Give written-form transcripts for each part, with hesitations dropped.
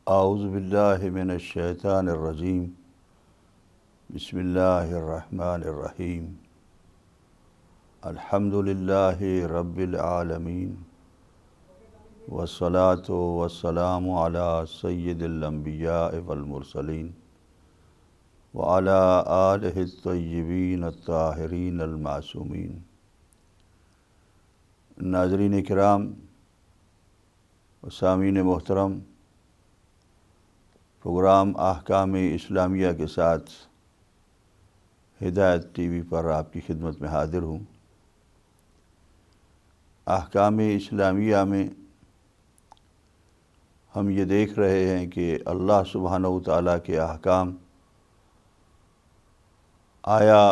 اعوذ باللہ من الشیطان الرجیم بسم اللہ الرحمن الرحیم الحمد للہ رب العالمین والصلاة والسلام علی سید الانبیاء والمرسلین وعلی آلہ الطیبین الطاہرین المعصومین۔ ناظرین کرام و سامعین محترم، پروگرام احکام اسلامیہ کے ساتھ ہدایت ٹی وی پر آپ کی خدمت میں حاضر ہوں۔ احکام اسلامیہ میں ہم یہ دیکھ رہے ہیں کہ اللہ سبحانہ و تعالیٰ کے احکام آیا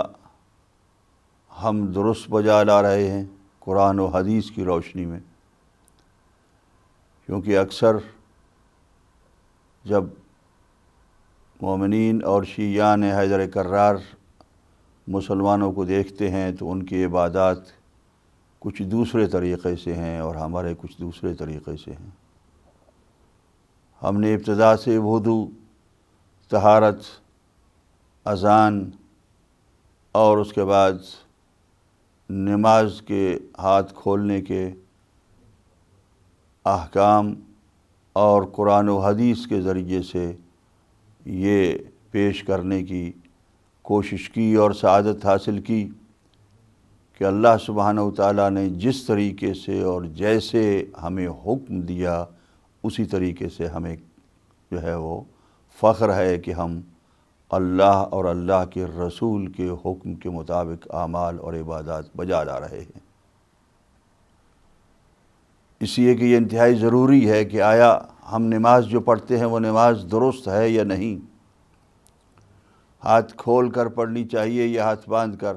ہم درست بجا لا رہے ہیں قرآن و حدیث کی روشنی میں؟ کیونکہ اکثر جب مومنین اور شیعیان حیدر کرار مسلمانوں کو دیکھتے ہیں تو ان کی عبادات کچھ دوسرے طریقے سے ہیں اور ہمارے کچھ دوسرے طریقے سے ہیں۔ ہم نے ابتدا سے وضو، طہارت، اذان اور اس کے بعد نماز کے ہاتھ کھولنے کے احکام اور قرآن و حدیث کے ذریعے سے یہ پیش کرنے کی کوشش کی اور سعادت حاصل کی کہ اللہ سبحانہ و تعالیٰ نے جس طریقے سے اور جیسے ہمیں حکم دیا اسی طریقے سے ہمیں جو ہے وہ فخر ہے کہ ہم اللہ اور اللہ کے رسول کے حکم کے مطابق اعمال اور عبادات بجا لا رہے ہیں۔ اس لیے کہ یہ انتہائی ضروری ہے کہ آیا ہم نماز جو پڑھتے ہیں وہ نماز درست ہے یا نہیں، ہاتھ کھول کر پڑھنی چاہیے یا ہاتھ باندھ کر؟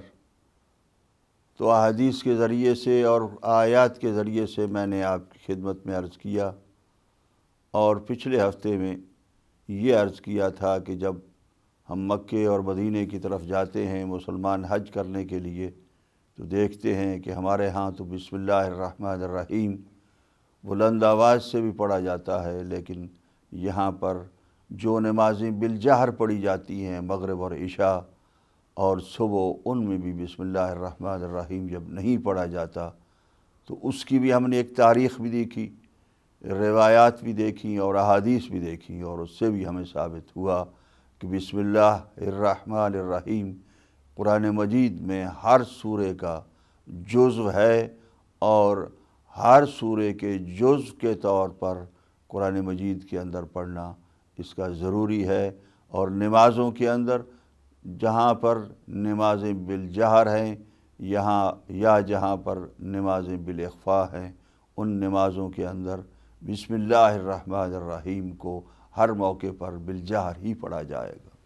تو احادیث کے ذریعے سے اور آیات کے ذریعے سے میں نے آپ کی خدمت میں عرض کیا، اور پچھلے ہفتے میں یہ عرض کیا تھا کہ جب ہم مکے اور مدینے کی طرف جاتے ہیں مسلمان حج کرنے کے لیے تو دیکھتے ہیں کہ ہمارے ہاں تو بسم اللہ الرحمن الرحیم بلند آواز سے بھی پڑھا جاتا ہے، لیکن یہاں پر جو نمازیں بالجہر پڑھی جاتی ہیں مغرب اور عشاء اور صبح، ان میں بھی بسم اللہ الرحمن الرحیم جب نہیں پڑھا جاتا تو اس کی بھی ہم نے ایک تاریخ بھی دیکھی، روایات بھی دیکھیں اور احادیث بھی دیکھیں، اور اس سے بھی ہمیں ثابت ہوا کہ بسم اللہ الرحمن الرحیم قرآن مجید میں ہر سورے کا جزو ہے، اور ہر سورے کے جزو کے طور پر قرآن مجید کے اندر پڑھنا اس کا ضروری ہے۔ اور نمازوں کے اندر جہاں پر نمازیں بالجہر ہیں یا جہاں پر نمازیں بالاخفاء ہیں، ان نمازوں کے اندر بسم اللہ الرحمن الرحیم کو ہر موقع پر بالجہر ہی پڑھا جائے گا۔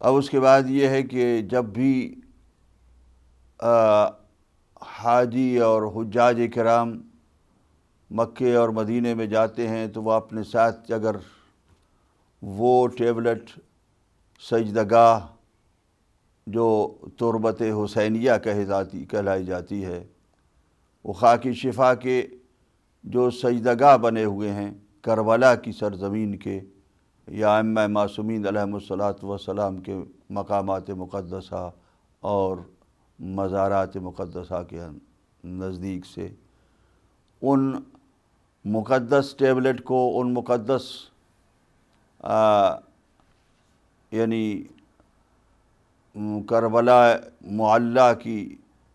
اب اس کے بعد یہ ہے کہ جب بھی حاجی اور حجاج کرام مکے اور مدینے میں جاتے ہیں تو وہ اپنے ساتھ اگر وہ ٹیبلٹ سجدگاہ جو تربت حسینیہ کہلائی جاتی ہے، وہ خاک شفا کے جو سجدگاہ بنے ہوئے ہیں کربلا کی سرزمین کے یا ائمہ معصومین علیہم الصلاۃ والسلام کے مقامات مقدسہ اور مزارات مقدسہ کے نزدیک سے، ان مقدس ٹیبلٹ کو، ان مقدس یعنی کربلا معلیٰ کی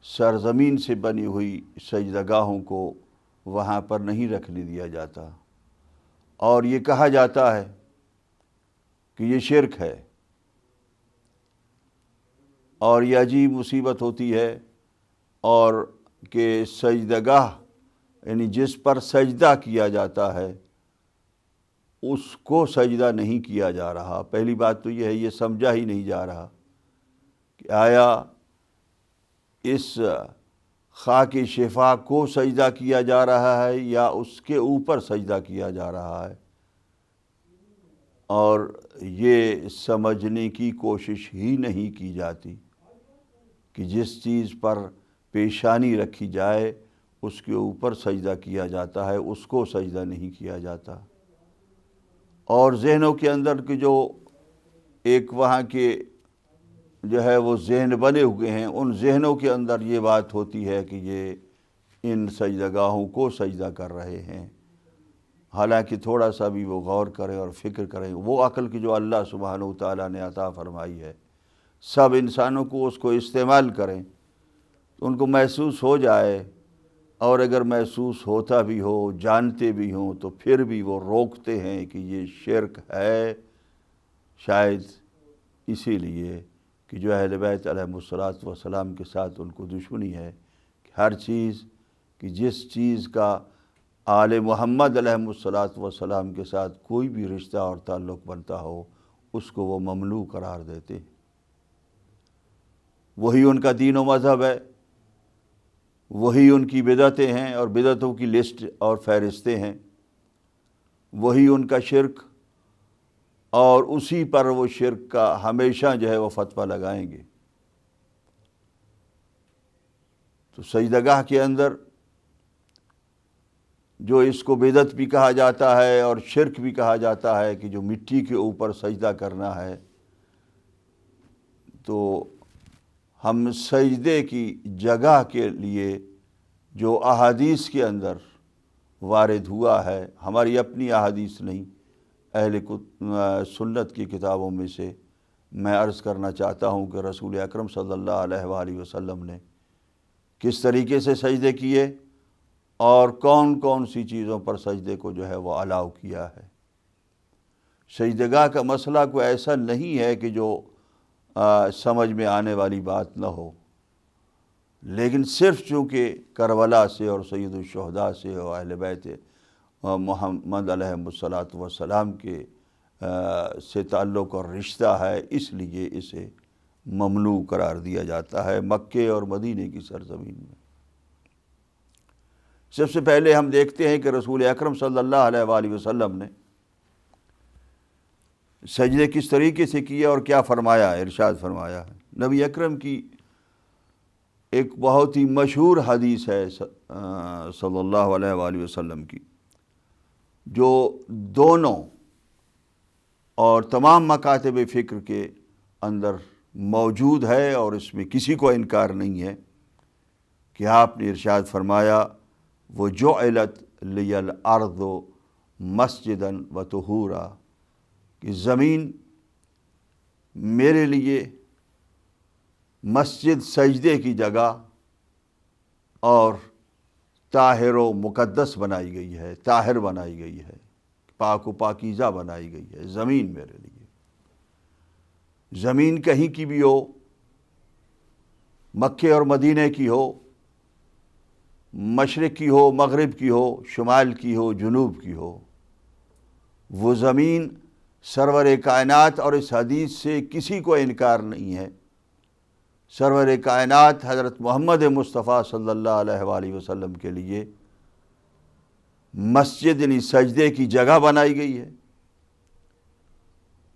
سرزمین سے بنی ہوئی سجدگاہوں کو وہاں پر نہیں رکھنے دیا جاتا، اور یہ کہا جاتا ہے کہ یہ شرک ہے، اور یہ عجیب مصیبت ہوتی ہے، اور کہ سجدگاہ یعنی جس پر سجدہ کیا جاتا ہے اس کو سجدہ نہیں کیا جا رہا۔ پہلی بات تو یہ ہے، یہ سمجھا ہی نہیں جا رہا کہ آیا اس خاک شفا کو سجدہ کیا جا رہا ہے یا اس کے اوپر سجدہ کیا جا رہا ہے، اور یہ سمجھنے کی کوشش ہی نہیں کی جاتی کہ جس چیز پر پیشانی رکھی جائے اس کے اوپر سجدہ کیا جاتا ہے، اس کو سجدہ نہیں کیا جاتا۔ اور ذہنوں کے اندر کی جو ایک وہاں کے جو ہے وہ ذہن بنے ہوئے ہیں، ان ذہنوں کے اندر یہ بات ہوتی ہے کہ یہ ان سجدہ گاہوں کو سجدہ کر رہے ہیں، حالانکہ تھوڑا سا بھی وہ غور کریں اور فکر کریں، وہ عقل کی جو اللہ سبحانہ وتعالیٰ نے عطا فرمائی ہے، سب انسانوں کو اس کو استعمال کریں تو ان کو محسوس ہو جائے، اور اگر محسوس ہوتا بھی ہو، جانتے بھی ہوں، تو پھر بھی وہ روکتے ہیں کہ یہ شرک ہے، شاید اسی لیے کہ جو اہل بیت علیہم الصلاۃ کے ساتھ ان کو دشمنی ہے، کہ ہر چیز کہ جس چیز کا آل محمد علیہم الصلاۃ کے ساتھ کوئی بھی رشتہ اور تعلق بنتا ہو، اس کو وہ ممنوع قرار دیتے ہیں۔ وہی ان کا دین و مذہب ہے، وہی ان کی بدعتیں ہیں اور بدعتوں کی لسٹ اور فہرستیں ہیں، وہی ان کا شرک، اور اسی پر وہ شرک کا ہمیشہ جو ہے وہ فتویٰ لگائیں گے۔ تو سجدہ گاہ کے اندر جو اس کو بدعت بھی کہا جاتا ہے اور شرک بھی کہا جاتا ہے کہ جو مٹی کے اوپر سجدہ کرنا ہے، تو ہم سجدے کی جگہ کے لیے جو احادیث کے اندر وارد ہوا ہے، ہماری اپنی احادیث نہیں، اہل سنت کی کتابوں میں سے میں عرض کرنا چاہتا ہوں کہ رسول اکرم صلی اللہ علیہ وآلہ وسلم نے کس طریقے سے سجدے کیے اور کون کون سی چیزوں پر سجدے کو جو ہے وہ الاؤ کیا ہے۔ سجدگاہ کا مسئلہ کوئی ایسا نہیں ہے کہ جو سمجھ میں آنے والی بات نہ ہو، لیکن صرف چونکہ کربلا سے اور سید الشہداء سے اور اہل بیت محمد علیہم الصلاۃ کے سے تعلق اور رشتہ ہے، اس لیے اسے ممنوع قرار دیا جاتا ہے مکے اور مدینے کی سرزمین میں۔ سب سے پہلے ہم دیکھتے ہیں کہ رسول اکرم صلی اللہ علیہ وآلہ وسلم نے سجدے کس طریقے سے کیا اور کیا فرمایا، ارشاد فرمایا ہے۔ نبی اکرم کی ایک بہت ہی مشہور حدیث ہے صلی اللہ علیہ وآلہ وسلم کی، جو دونوں اور تمام مکاتب فکر کے اندر موجود ہے، اور اس میں کسی کو انکار نہیں ہے کہ آپ نے ارشاد فرمایا وَجُعِلَتْ لِيَ الْأَرْضُ مَسْجِدًا وَطُہُورًا، کہ زمین میرے لیے مسجد سجدے کی جگہ اور طاہر و مقدس بنائی گئی ہے، طاہر بنائی گئی ہے، پاک و پاکیزہ بنائی گئی ہے زمین میرے لیے۔ زمین کہیں کی بھی ہو، مکے اور مدینے کی ہو، مشرق کی ہو، مغرب کی ہو، شمال کی ہو، جنوب کی ہو، وہ زمین سرور کائنات، اور اس حدیث سے کسی کو انکار نہیں ہے، سرور کائنات حضرت محمد مصطفیٰ صلی اللہ علیہ وآلہ وسلم کے لیے مسجد یعنی سجدے کی جگہ بنائی گئی ہے،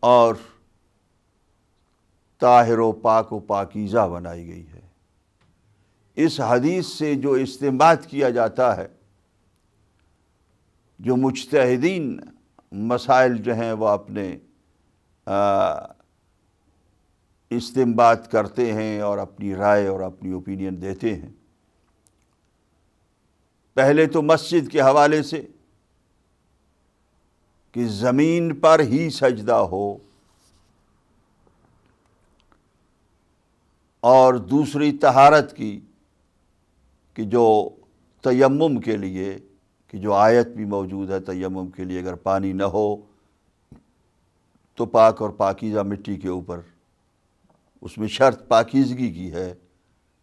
اور طاہر و پاک و پاکیزہ بنائی گئی ہے۔ اس حدیث سے جو استنباط کیا جاتا ہے، جو مجتہدین مسائل جو ہیں وہ اپنے استنباط کرتے ہیں اور اپنی رائے اور اپنی اوپینین دیتے ہیں، پہلے تو مسجد کے حوالے سے کہ زمین پر ہی سجدہ ہو، اور دوسری طہارت کی کہ جو تیمم کے لیے کہ جو آیت بھی موجود ہے تیمم کے لیے، اگر پانی نہ ہو تو پاک اور پاکیزہ مٹی کے اوپر، اس میں شرط پاکیزگی کی ہے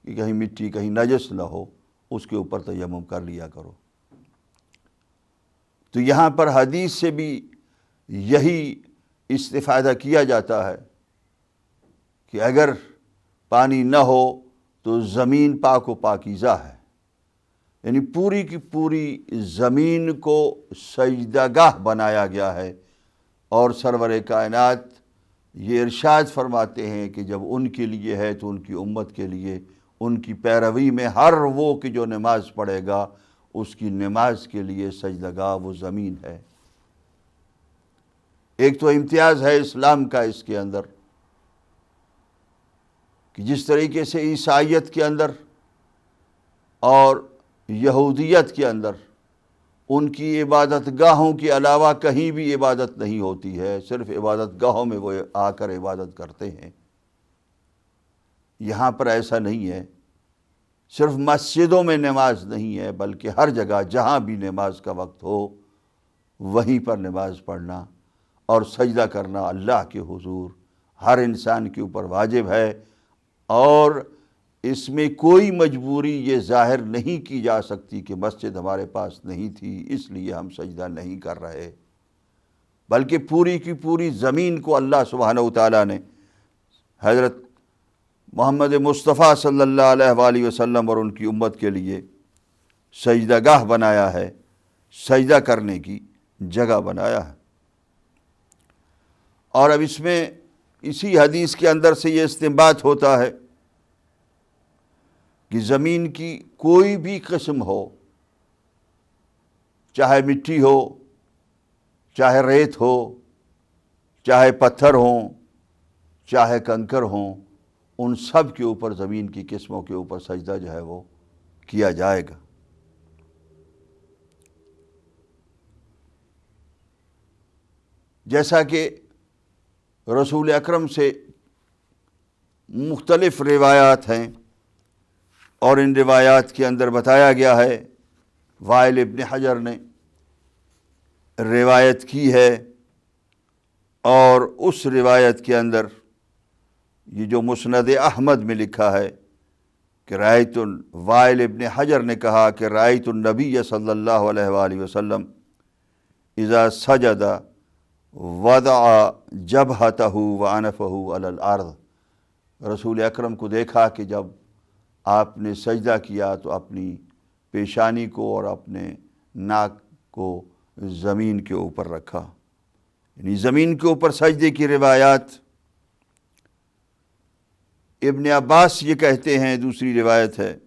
کہ کہیں مٹی کہیں نجس نہ ہو، اس کے اوپر تیمم کر لیا کرو۔ تو یہاں پر حدیث سے بھی یہی استفادہ کیا جاتا ہے کہ اگر پانی نہ ہو تو زمین پاک و پاکیزہ ہے، یعنی پوری کی پوری زمین کو سجدہ گاہ بنایا گیا ہے۔ اور سرور کائنات یہ ارشاد فرماتے ہیں کہ جب ان کے لیے ہے تو ان کی امت کے لیے ان کی پیروی میں ہر وہ کہ جو نماز پڑھے گا اس کی نماز کے لیے سجدہ گاہ وہ زمین ہے۔ ایک تو امتیاز ہے اسلام کا اس کے اندر کہ جس طریقے سے عیسائیت کے اندر اور یہودیت کے اندر ان کی عبادت گاہوں کے علاوہ کہیں بھی عبادت نہیں ہوتی ہے، صرف عبادت گاہوں میں وہ آ کر عبادت کرتے ہیں، یہاں پر ایسا نہیں ہے۔ صرف مسجدوں میں نماز نہیں ہے بلکہ ہر جگہ جہاں بھی نماز کا وقت ہو وہیں پر نماز پڑھنا اور سجدہ کرنا اللہ کے حضور ہر انسان کے اوپر واجب ہے، اور اس میں کوئی مجبوری یہ ظاہر نہیں کی جا سکتی کہ مسجد ہمارے پاس نہیں تھی اس لیے ہم سجدہ نہیں کر رہے، بلکہ پوری کی پوری زمین کو اللہ سبحانہ وتعالیٰ نے حضرت محمد مصطفیٰ صلی اللہ علیہ وآلہ وسلم اور ان کی امت کے لیے سجدہ گاہ بنایا ہے، سجدہ کرنے کی جگہ بنایا ہے۔ اور اب اس میں اسی حدیث کے اندر سے یہ استنباط ہوتا ہے کہ زمین کی کوئی بھی قسم ہو، چاہے مٹی ہو، چاہے ریت ہو، چاہے پتھر ہوں، چاہے کنکر ہوں، ان سب کے اوپر زمین کی قسموں کے اوپر سجدہ جو ہے وہ کیا جائے گا۔ جیسا کہ رسول اکرم سے مختلف روایات ہیں اور ان روایات کے اندر بتایا گیا ہے، وائل ابن حجر نے روایت کی ہے، اور اس روایت کے اندر یہ جو مسند احمد میں لکھا ہے کہ وائل ابن حجر نے کہا کہ رأیت النبی صلی اللہ علیہ وآلہ وسلم اذا سجد وضع جبہتہ وانفہ علی الارض، رسول اکرم کو دیکھا کہ جب آپ نے سجدہ کیا تو اپنی پیشانی کو اور اپنے ناک کو زمین کے اوپر رکھا، یعنی زمین کے اوپر سجدے کی روایات۔ ابن عباس یہ کہتے ہیں، دوسری روایت ہے،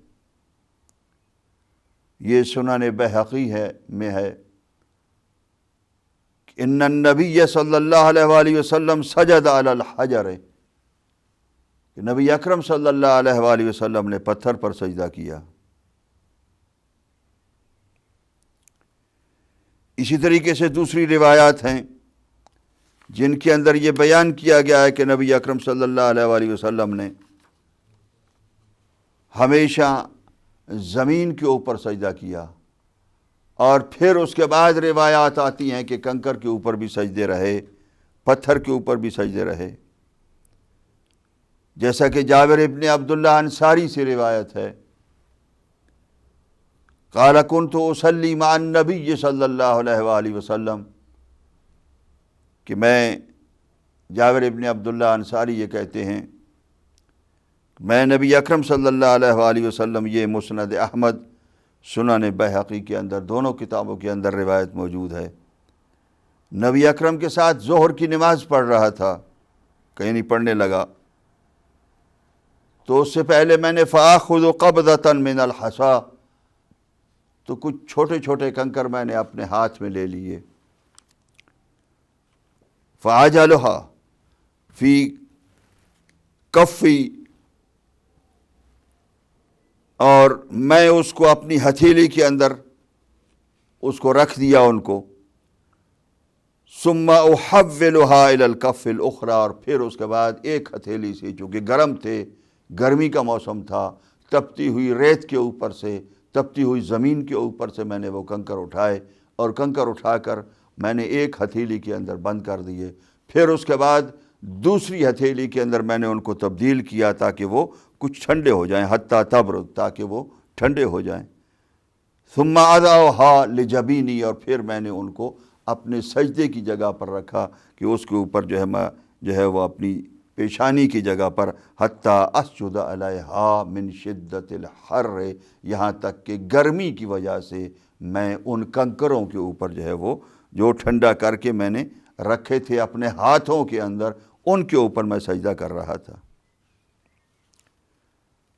یہ سنن بہقی میں ہے، ان النبی صلی اللہ علیہ وآلہ وسلم سجد علی الحجر، کہ نبی اکرم صلی اللہ علیہ وآلہ وسلم نے پتھر پر سجدہ کیا۔ اسی طریقے سے دوسری روایات ہیں جن کے اندر یہ بیان کیا گیا ہے کہ نبی اکرم صلی اللہ علیہ وآلہ وسلم نے ہمیشہ زمین کے اوپر سجدہ کیا، اور پھر اس کے بعد روایات آتی ہیں کہ کنکر کے اوپر بھی سجدے رہے، پتھر کے اوپر بھی سجدے رہے، جیسا کہ جابر ابن عبداللہ انصاری سے روایت ہے، قال كنت اصلی مع النبی صلی اللہ علیہ وآلہ وسلم، کہ میں، جابر ابن عبداللہ انصاری یہ کہتے ہیں، میں نبی اکرم صلی اللہ علیہ وآلہ وسلم، یہ مسند احمد، سنن بہقی کے اندر، دونوں کتابوں کے اندر روایت موجود ہے، نبی اکرم کے ساتھ ظہر کی نماز پڑھ رہا تھا، کہیں نہیں پڑھنے لگا، تو اس سے پہلے میں نے فآخذ قبضۃ من الحصا، تو کچھ چھوٹے چھوٹے کنکر میں نے اپنے ہاتھ میں لے لیے، فاجعلها فی کفی، اور میں اس کو اپنی ہتھیلی کے اندر اس کو رکھ دیا ان کو، ثم احولها الى الکف الاخری، اور پھر اس کے بعد ایک ہتھیلی سے، چونکہ گرم تھے، گرمی کا موسم تھا، تپتی ہوئی ریت کے اوپر سے، تپتی ہوئی زمین کے اوپر سے میں نے وہ کنکر اٹھائے، اور کنکر اٹھا کر میں نے ایک ہتھیلی کے اندر بند کر دیے، پھر اس کے بعد دوسری ہتھیلی کے اندر میں نے ان کو تبدیل کیا تاکہ وہ کچھ ٹھنڈے ہو جائیں، حتیٰ تبرد، تاکہ وہ ٹھنڈے ہو جائیں، ثم اضعها لجبینی، اور پھر میں نے ان کو اپنے سجدے کی جگہ پر رکھا کہ اس کے اوپر جو ہے وہ اپنی پیشانی کی جگہ پر، حتیٰ اسجد علیہا من شدت الحر، یہاں تک کہ گرمی کی وجہ سے میں ان کنکروں کے اوپر جو ہے وہ جو ٹھنڈا کر کے میں نے رکھے تھے اپنے ہاتھوں کے اندر، ان کے اوپر میں سجدہ کر رہا تھا۔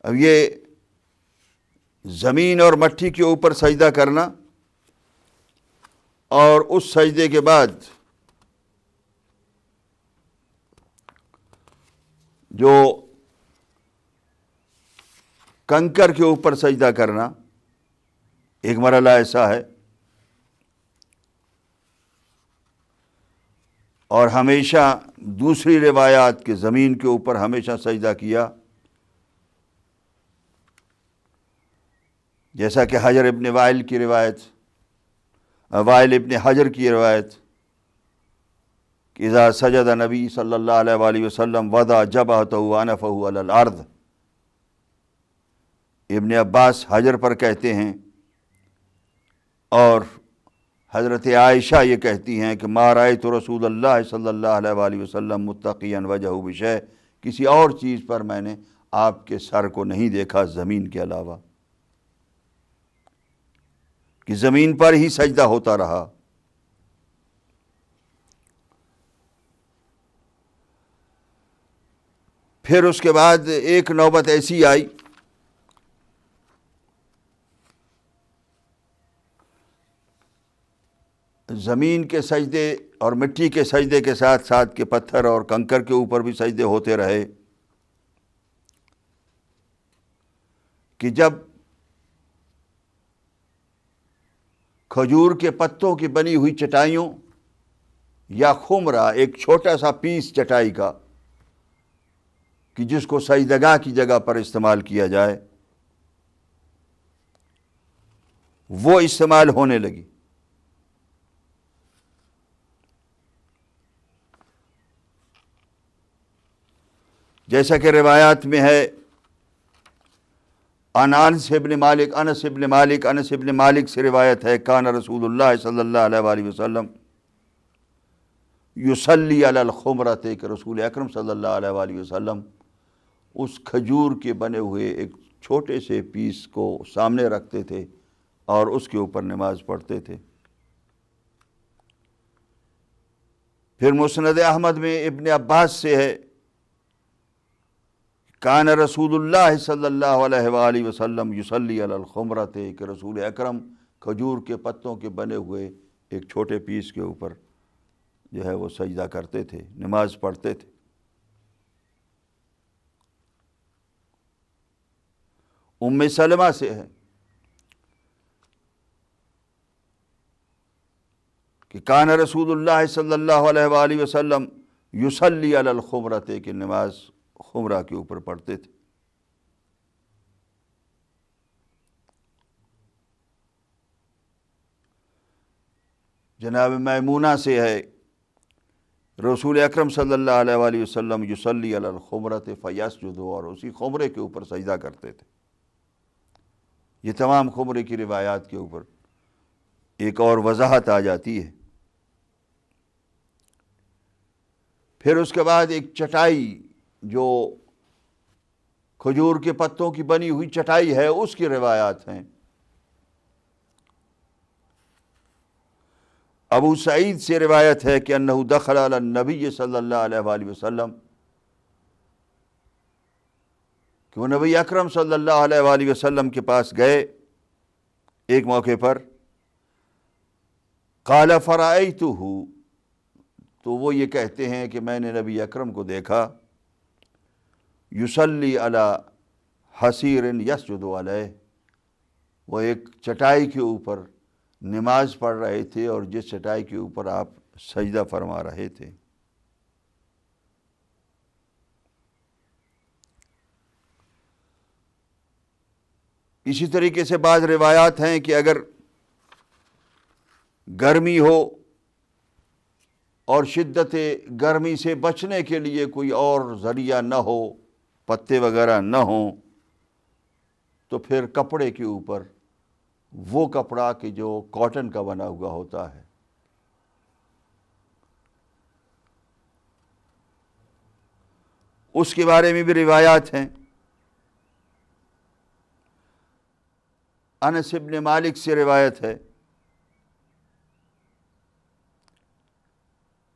اب یہ زمین اور مٹی کے اوپر سجدہ کرنا اور اس سجدے کے بعد جو کنکر کے اوپر سجدہ کرنا، ایک مرحلہ ایسا ہے، اور ہمیشہ دوسری روایات کے زمین کے اوپر ہمیشہ سجدہ کیا، جیسا کہ حجر ابن وائل کی روایت، وائل ابن حجر کی روایت کہ اذا سجد نبی صلی اللہ علیہ وآلہ وسلم وضع جبہتہ وانفہ علی الارض۔ ابن عباس حجر پر کہتے ہیں، اور حضرت عائشہ یہ کہتی ہیں کہ ما رأیت رسول اللہ صلی اللہ علیہ وآلہ وسلم متقیا وجہہ بشیء، کسی اور چیز پر میں نے آپ کے سر کو نہیں دیکھا زمین کے علاوہ، کہ زمین پر ہی سجدہ ہوتا رہا۔ پھر اس کے بعد ایک نوبت ایسی آئی زمین کے سجدے اور مٹی کے سجدے کے ساتھ ساتھ کے پتھر اور کنکر کے اوپر بھی سجدے ہوتے رہے، کہ جب کھجور کے پتوں کی بنی ہوئی چٹائیوں یا خمرہ، ایک چھوٹا سا پیس چٹائی کا کہ جس کو سجدگاہ کی جگہ پر استعمال کیا جائے، وہ استعمال ہونے لگی۔ جیسا کہ روایات میں ہے، انس ابن مالک سے روایت ہے، کان رسول اللہ صلی اللہ علیہ وآلہ وسلم یصلی علی الخمرۃ، کہ رسول اکرم صلی اللہ علیہ وآلہ وسلم اس کھجور کے بنے ہوئے ایک چھوٹے سے پیس کو سامنے رکھتے تھے اور اس کے اوپر نماز پڑھتے تھے۔ پھر مسند احمد میں ابن عباس سے ہے، کان رسول اللہ صلی اللہ علیہ وآلہ وسلم یصلی علی الخمرۃ، کہ رسول اکرم کھجور کے پتوں کے بنے ہوئے ایک چھوٹے پیس کے اوپر جو ہے وہ سجدہ کرتے تھے، نماز پڑھتے تھے۔ ام سلمہ سے ہے کہ کان رسول اللہ صلی اللہ علیہ وآلہ وسلم یصلی علی الخمرۃ، کہ نماز خمرہ کے اوپر پڑھتے تھے۔ جناب میمونہ سے ہے، رسول اکرم صلی اللہ علیہ وآلہ وسلم یصلی علی الخمرۃ فیسجد، اور اسی خمرے کے اوپر سجدہ کرتے تھے۔ یہ تمام خمرے کی روایات کے اوپر ایک اور وضاحت آ جاتی ہے۔ پھر اس کے بعد ایک چٹائی، جو کھجور کے پتوں کی بنی ہوئی چٹائی ہے، اس کی روایات ہیں۔ ابو سعید سے روایت ہے کہ انہ دخل علی النبی صلی اللہ علیہ وآلہ وسلم، کہ وہ نبی اکرم صلی اللہ علیہ وآلہ وسلم کے پاس گئے ایک موقع پر، قال فرأیتہ، تو وہ یہ کہتے ہیں کہ میں نے نبی اکرم کو دیکھا، یصلی علی حصیر یسجد علیہ، وہ ایک چٹائی کے اوپر نماز پڑھ رہے تھے اور جس چٹائی کے اوپر آپ سجدہ فرما رہے تھے۔ اسی طریقے سے بعض روایات ہیں کہ اگر گرمی ہو اور شدت گرمی سے بچنے کے لیے کوئی اور ذریعہ نہ ہو، پتے وغیرہ نہ ہوں، تو پھر کپڑے کے اوپر، وہ کپڑا کہ جو کاٹن کا بنا ہوا ہوتا ہے، اس کے بارے میں بھی روایات ہیں۔ انس ابن مالک سے روایت ہے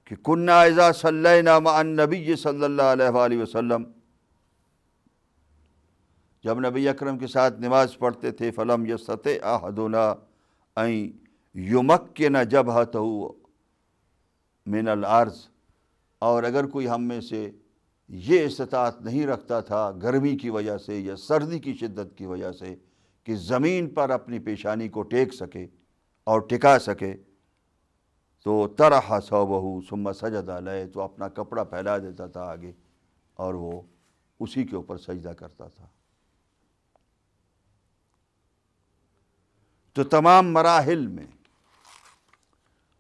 کہ کنا اذا صلینا مع النبی صلی اللہ علیہ وآلہ وسلم جب نبی اکرم کے ساتھ نماز پڑھتے تھے فلم یستطع احدنا ان یمکن جبہتہ من الارض، اور اگر کوئی ہم میں سے یہ استطاعت نہیں رکھتا تھا گرمی کی وجہ سے یا سردی کی شدت کی وجہ سے کہ زمین پر اپنی پیشانی کو ٹیک سکے اور ٹکا سکے، تو طرح ثوبہ ثم سجد علیہ، تو اپنا کپڑا پھیلا دیتا تھا آگے اور وہ اسی کے اوپر سجدہ کرتا تھا۔ تو تمام مراحل میں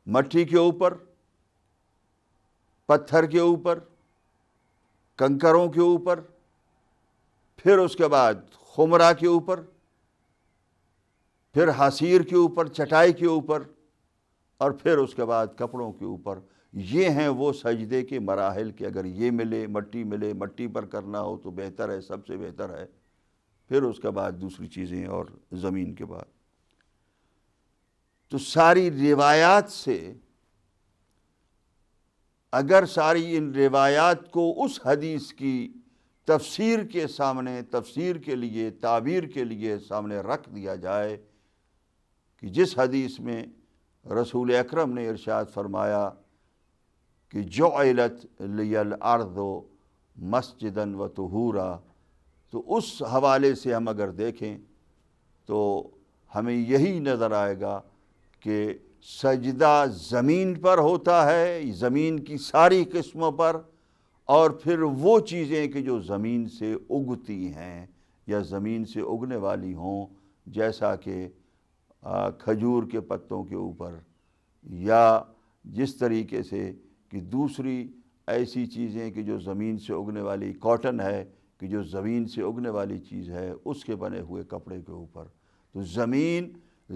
مٹی کے اوپر، پتھر کے اوپر، کنکروں کے اوپر، پھر اس کے بعد خمرہ کے اوپر، پھر حصیر کے اوپر، چٹائی کے اوپر، اور پھر اس کے بعد کپڑوں کے اوپر، یہ ہیں وہ سجدے کے مراحل کہ اگر یہ ملے، مٹی پر کرنا ہو تو بہتر ہے، سب سے بہتر ہے، پھر اس کے بعد دوسری چیزیں اور زمین کے بعد۔ تو ساری روایات سے اگر ساری ان روایات کو اس حدیث کی تفسیر کے سامنے، تفسیر کے لیے، تعبیر کے لیے سامنے رکھ دیا جائے کہ جس حدیث میں رسول اکرم نے ارشاد فرمایا کہ جعلت لی الارض مسجدا و طہورا، تو اس حوالے سے ہم اگر دیکھیں تو ہمیں یہی نظر آئے گا کہ سجدہ زمین پر ہوتا ہے، زمین کی ساری قسموں پر، اور پھر وہ چیزیں کہ جو زمین سے اگتی ہیں یا زمین سے اگنے والی ہوں، جیسا کہ کھجور کے پتوں کے اوپر، یا جس طریقے سے کہ دوسری ایسی چیزیں کہ جو زمین سے اگنے والی، کاٹن ہے کہ جو زمین سے اگنے والی چیز ہے، اس کے بنے ہوئے کپڑے کے اوپر۔ تو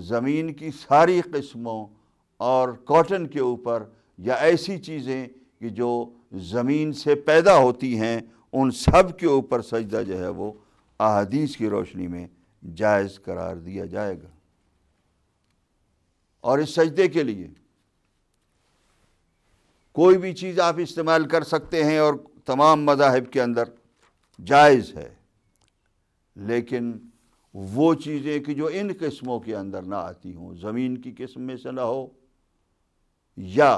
زمین کی ساری قسموں اور کاٹن کے اوپر، یا ایسی چیزیں کہ جو زمین سے پیدا ہوتی ہیں، ان سب کے اوپر سجدہ جو ہے وہ احادیث کی روشنی میں جائز قرار دیا جائے گا۔ اور اس سجدے کے لیے کوئی بھی چیز آپ استعمال کر سکتے ہیں اور تمام مذاہب کے اندر جائز ہے، لیکن وہ چیزیں کہ جو ان قسموں کے اندر نہ آتی ہوں، زمین کی قسم میں سے نہ ہو، یا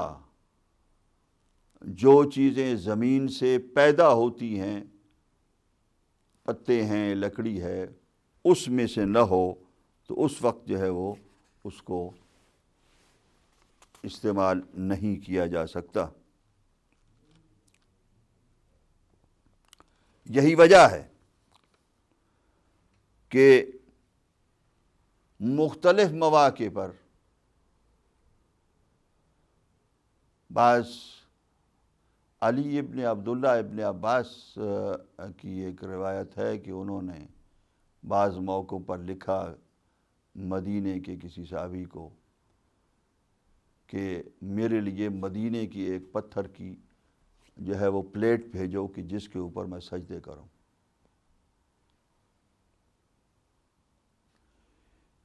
جو چیزیں زمین سے پیدا ہوتی ہیں، پتے ہیں، لکڑی ہے، اس میں سے نہ ہو، تو اس وقت جو ہے وہ اس کو استعمال نہیں کیا جا سکتا۔ یہی وجہ ہے کہ مختلف مواقع پر بعض علی ابن عبداللہ ابن عباس کی ایک روایت ہے کہ انہوں نے بعض موقعوں پر لکھا مدینے کے کسی صحابی کو کہ میرے لیے مدینے کی ایک پتھر کی جو ہے وہ پلیٹ بھیجو کہ جس کے اوپر میں سجدے کروں۔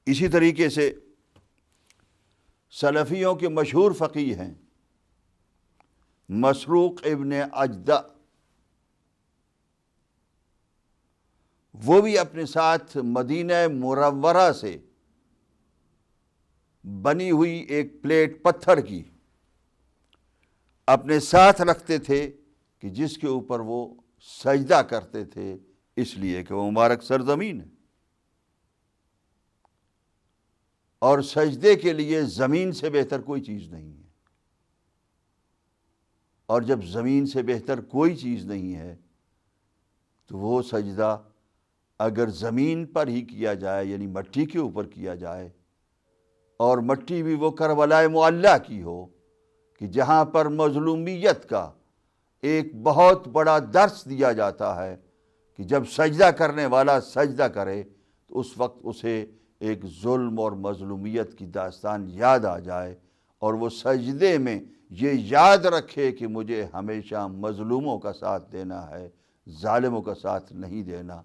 اسی طریقے سے سلفیوں کے مشہور فقیہ ہیں مسروق ابن اجدع، وہ بھی اپنے ساتھ مدینہ منورہ سے بنی ہوئی ایک پلیٹ پتھر کی اپنے ساتھ رکھتے تھے کہ جس کے اوپر وہ سجدہ کرتے تھے، اس لیے کہ وہ مبارک سرزمین ہے، اور سجدے کے لیے زمین سے بہتر کوئی چیز نہیں ہے، اور جب زمین سے بہتر کوئی چیز نہیں ہے تو وہ سجدہ اگر زمین پر ہی کیا جائے، یعنی مٹی کے اوپر کیا جائے، اور مٹی بھی وہ کربلائے معلیٰ کی ہو کہ جہاں پر مظلومیت کا ایک بہت بڑا درس دیا جاتا ہے کہ جب سجدہ کرنے والا سجدہ کرے تو اس وقت اسے ایک ظلم اور مظلومیت کی داستان یاد آ جائے، اور وہ سجدے میں یہ یاد رکھے کہ مجھے ہمیشہ مظلوموں کا ساتھ دینا ہے، ظالموں کا ساتھ نہیں دینا،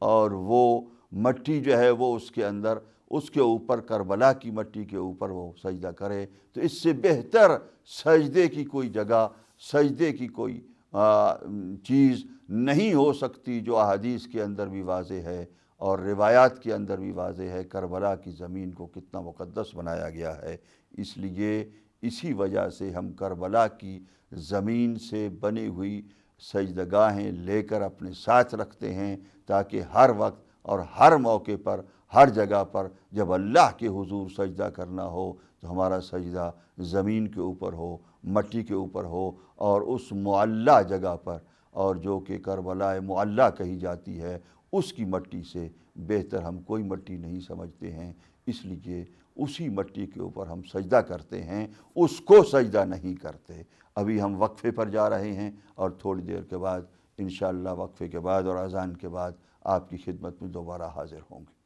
اور وہ مٹی جو ہے وہ اس کے اندر، اس کے اوپر کربلا کی مٹی کے اوپر وہ سجدہ کرے۔ تو اس سے بہتر سجدے کی کوئی جگہ، سجدے کی کوئی چیز نہیں ہو سکتی جو احادیث کے اندر بھی واضح ہے اور روایات کے اندر بھی واضح ہے۔ کربلا کی زمین کو کتنا مقدس بنایا گیا ہے، اس لیے اسی وجہ سے ہم کربلا کی زمین سے بنی ہوئی سجدگاہیں لے کر اپنے ساتھ رکھتے ہیں، تاکہ ہر وقت اور ہر موقع پر، ہر جگہ پر جب اللہ کے حضور سجدہ کرنا ہو تو ہمارا سجدہ زمین کے اوپر ہو، مٹی کے اوپر ہو، اور اس معلیٰ جگہ پر، اور جو کہ کربلا معلیٰ کہی جاتی ہے، اس کی مٹی سے بہتر ہم کوئی مٹی نہیں سمجھتے ہیں، اس لیے اسی مٹی کے اوپر ہم سجدہ کرتے ہیں، اس کو سجدہ نہیں کرتے۔ ابھی ہم وقفے پر جا رہے ہیں، اور تھوڑی دیر کے بعد انشاءاللہ وقفے کے بعد اور اذان کے بعد آپ کی خدمت میں دوبارہ حاضر ہوں گے۔